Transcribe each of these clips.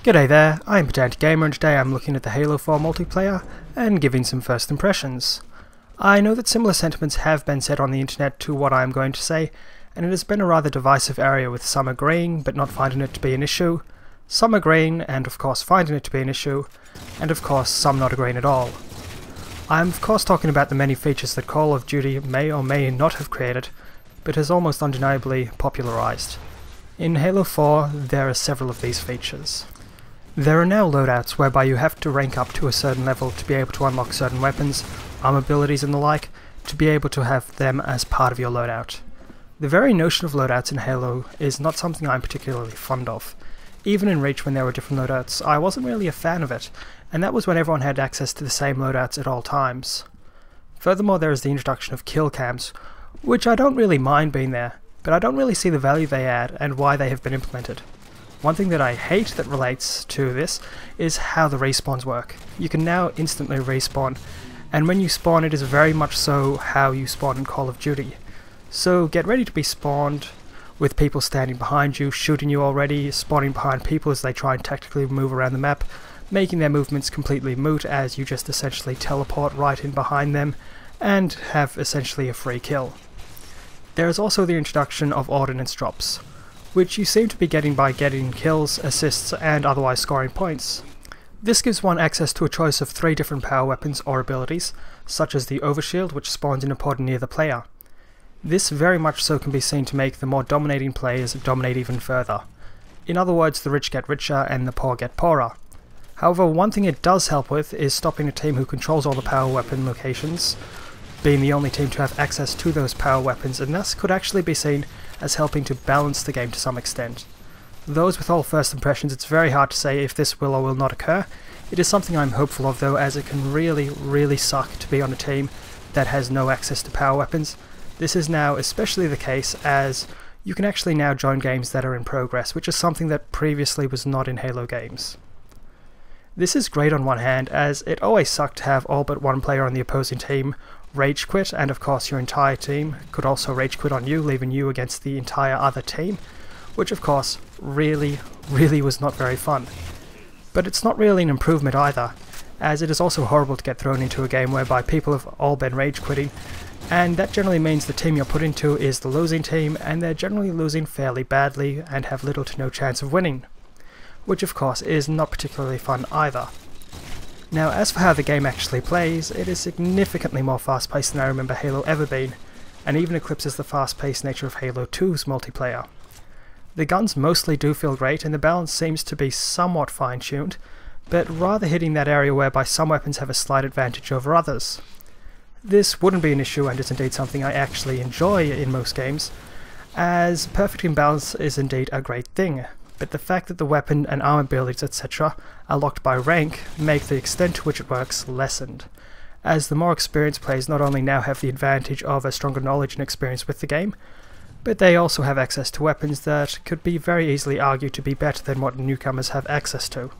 G'day there, I'm Pedantic Gamer and today I'm looking at the Halo 4 multiplayer and giving some first impressions. I know that similar sentiments have been said on the internet to what I am going to say, and it has been a rather divisive area with some agreeing but not finding it to be an issue, some agreeing and of course finding it to be an issue, and of course some not agreeing at all. I am of course talking about the many features that Call of Duty may or may not have created, but has almost undeniably popularized. In Halo 4 there are several of these features. There are now loadouts whereby you have to rank up to a certain level to be able to unlock certain weapons, armor abilities and the like, to be able to have them as part of your loadout. The very notion of loadouts in Halo is not something I'm particularly fond of. Even in Reach when there were different loadouts, I wasn't really a fan of it, and that was when everyone had access to the same loadouts at all times. Furthermore, there is the introduction of kill cams, which I don't really mind being there, but I don't really see the value they add and why they have been implemented. One thing that I hate that relates to this is how the respawns work. You can now instantly respawn, and when you spawn it is very much so how you spawn in Call of Duty. So get ready to be spawned with people standing behind you, shooting you already, spawning behind people as they try and tactically move around the map, making their movements completely moot as you just essentially teleport right in behind them and have essentially a free kill. There is also the introduction of ordnance drops, which you seem to be getting by getting kills, assists and otherwise scoring points. This gives one access to a choice of 3 different power weapons or abilities, such as the Overshield, which spawns in a pod near the player. This very much so can be seen to make the more dominating players dominate even further. In other words, the rich get richer and the poor get poorer. However, one thing it does help with is stopping a team who controls all the power weapon locations, being the only team to have access to those power weapons, and thus could actually be seen as helping to balance the game to some extent. Those with all first impressions, it's very hard to say if this will or will not occur. It is something I'm hopeful of though, as it can really suck to be on a team that has no access to power weapons. This is now especially the case as you can actually now join games that are in progress, which is something that previously was not in Halo games. This is great on one hand, as it always sucked to have all but one player on the opposing team rage quit, and of course your entire team could also rage quit on you, leaving you against the entire other team, which of course really was not very fun. But it's not really an improvement either, as it is also horrible to get thrown into a game whereby people have all been rage quitting, and that generally means the team you're put into is the losing team, and they're generally losing fairly badly and have little to no chance of winning, which of course is not particularly fun either. Now, as for how the game actually plays, it is significantly more fast-paced than I remember Halo ever being, and even eclipses the fast-paced nature of Halo 2's multiplayer. The guns mostly do feel great, and the balance seems to be somewhat fine-tuned, but rather hitting that area whereby some weapons have a slight advantage over others. This wouldn't be an issue and is indeed something I actually enjoy in most games, as perfect imbalance is indeed a great thing. But the fact that the weapon and armor abilities etc. are locked by rank make the extent to which it works lessened, as the more experienced players not only now have the advantage of a stronger knowledge and experience with the game, but they also have access to weapons that could be very easily argued to be better than what newcomers have access to.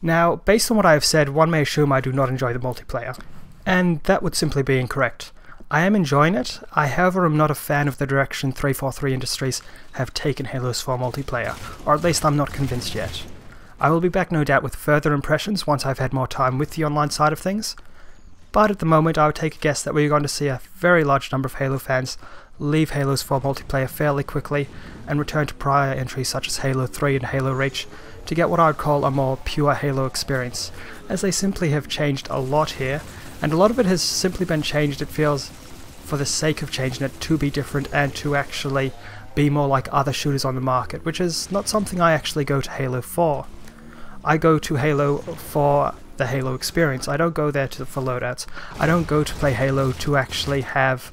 Now, based on what I have said, one may assume I do not enjoy the multiplayer, and that would simply be incorrect. I am enjoying it, I however am not a fan of the direction 343 Industries have taken Halo's 4 multiplayer, or at least I'm not convinced yet. I will be back no doubt with further impressions once I've had more time with the online side of things, but at the moment I would take a guess that we're going to see a very large number of Halo fans leave Halo's 4 multiplayer fairly quickly and return to prior entries such as Halo 3 and Halo Reach to get what I would call a more pure Halo experience, as they simply have changed a lot here, and a lot of it has simply been changed, it feels, for the sake of changing it to be different and to actually be more like other shooters on the market, which is not something I actually go to Halo for. I go to Halo for the Halo experience. I don't go there for loadouts. I don't go to play Halo to actually have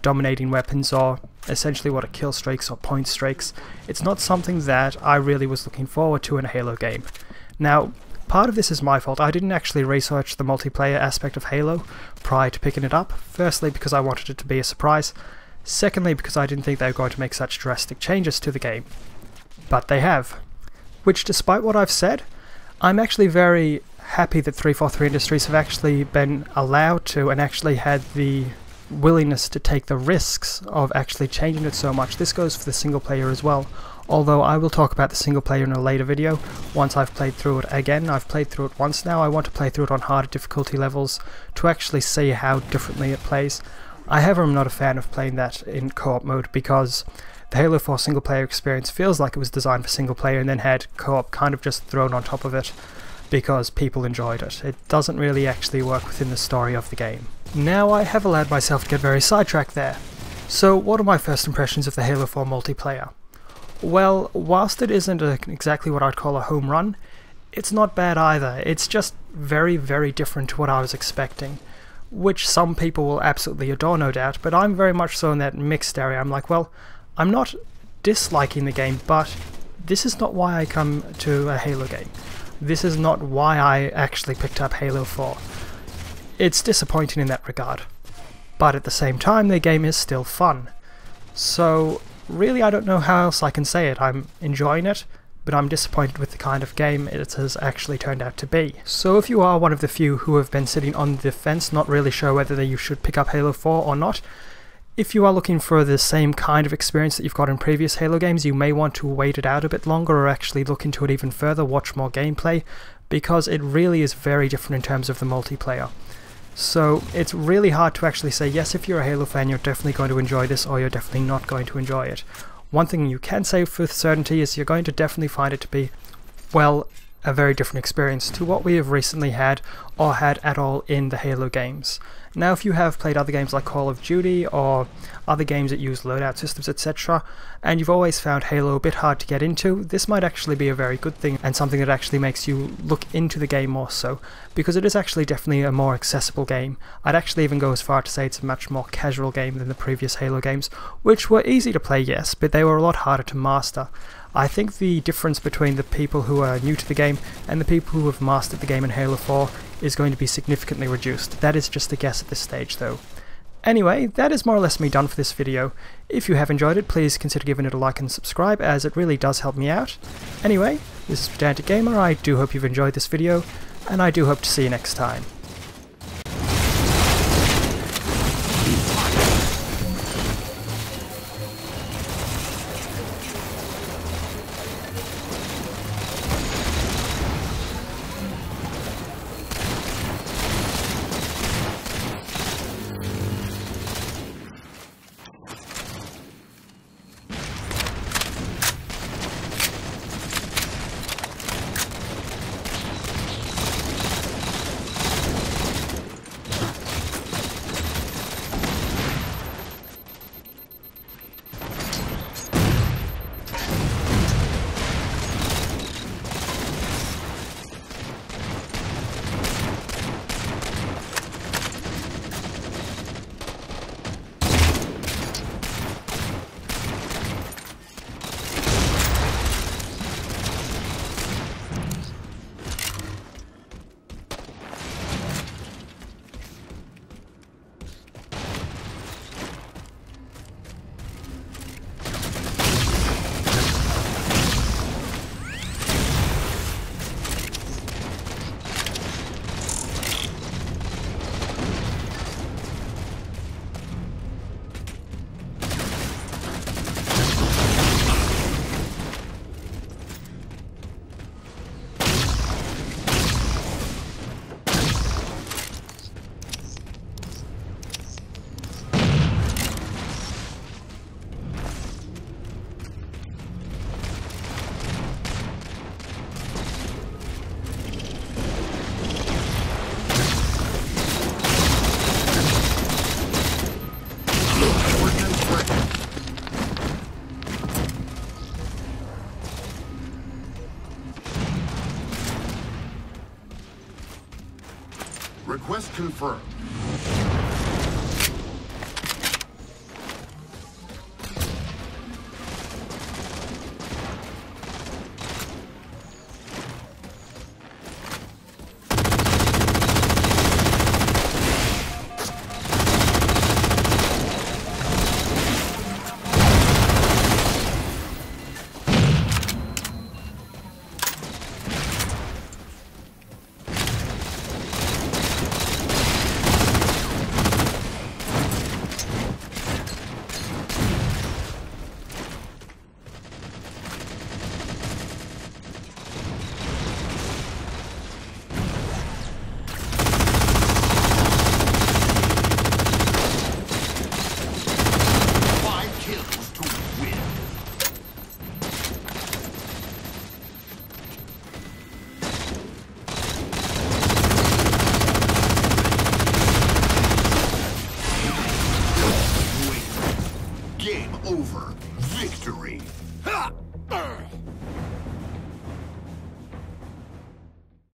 dominating weapons or essentially what are kill streaks or point streaks. It's not something that I really was looking forward to in a Halo game. Now, part of this is my fault. I didn't actually research the multiplayer aspect of Halo prior to picking it up. Firstly, because I wanted it to be a surprise. Secondly, because I didn't think they were going to make such drastic changes to the game. But they have. Which, despite what I've said, I'm actually very happy that 343 Industries have actually been allowed to and actually had the willingness to take the risks of actually changing it so much. This goes for the single player as well. although I will talk about the single player in a later video once I've played through it again. I've played through it once now. I want to play through it on harder difficulty levels to actually see how differently it plays. However, I'm not a fan of playing that in co-op mode because the Halo 4 single player experience feels like it was designed for single player and then had co-op kind of just thrown on top of it because people enjoyed it. It doesn't really actually work within the story of the game. Now, I have allowed myself to get very sidetracked there. So what are my first impressions of the Halo 4 multiplayer? Well, whilst it isn't exactly what I'd call a home run, it's not bad either. It's just very, very different to what I was expecting, which some people will absolutely adore, no doubt, but I'm very much so in that mixed area. I'm like, well, I'm not disliking the game, but this is not why I come to a Halo game. This is not why I actually picked up Halo 4. It's disappointing in that regard. But at the same time, the game is still fun. So, really I don't know how else I can say it. I'm enjoying it, but I'm disappointed with the kind of game it has actually turned out to be. So if you are one of the few who have been sitting on the fence, not really sure whether you should pick up Halo 4 or not, if you are looking for the same kind of experience that you've got in previous Halo games, you may want to wait it out a bit longer or actually look into it even further, watch more gameplay, because it really is very different in terms of the multiplayer. So it's really hard to actually say, yes, if you're a Halo fan, you're definitely going to enjoy this, or you're definitely not going to enjoy it. One thing you can say with certainty is you're going to definitely find it to be, well, a very different experience to what we have recently had, or had at all in the Halo games. Now, if you have played other games like Call of Duty, or other games that use loadout systems, etc., and you've always found Halo a bit hard to get into, this might actually be a very good thing, and something that actually makes you look into the game more so, because it is actually definitely a more accessible game. I'd actually even go as far to say it's a much more casual game than the previous Halo games, which were easy to play, yes, but they were a lot harder to master. I think the difference between the people who are new to the game and the people who have mastered the game in Halo 4 is going to be significantly reduced. That is just a guess at this stage though. Anyway, that is more or less me done for this video. If you have enjoyed it, please consider giving it a like and subscribe, as it really does help me out. Anyway, this is Pedantic Gamer. I do hope you've enjoyed this video, and I do hope to see you next time. Request confirmed. over. Victory! Ha!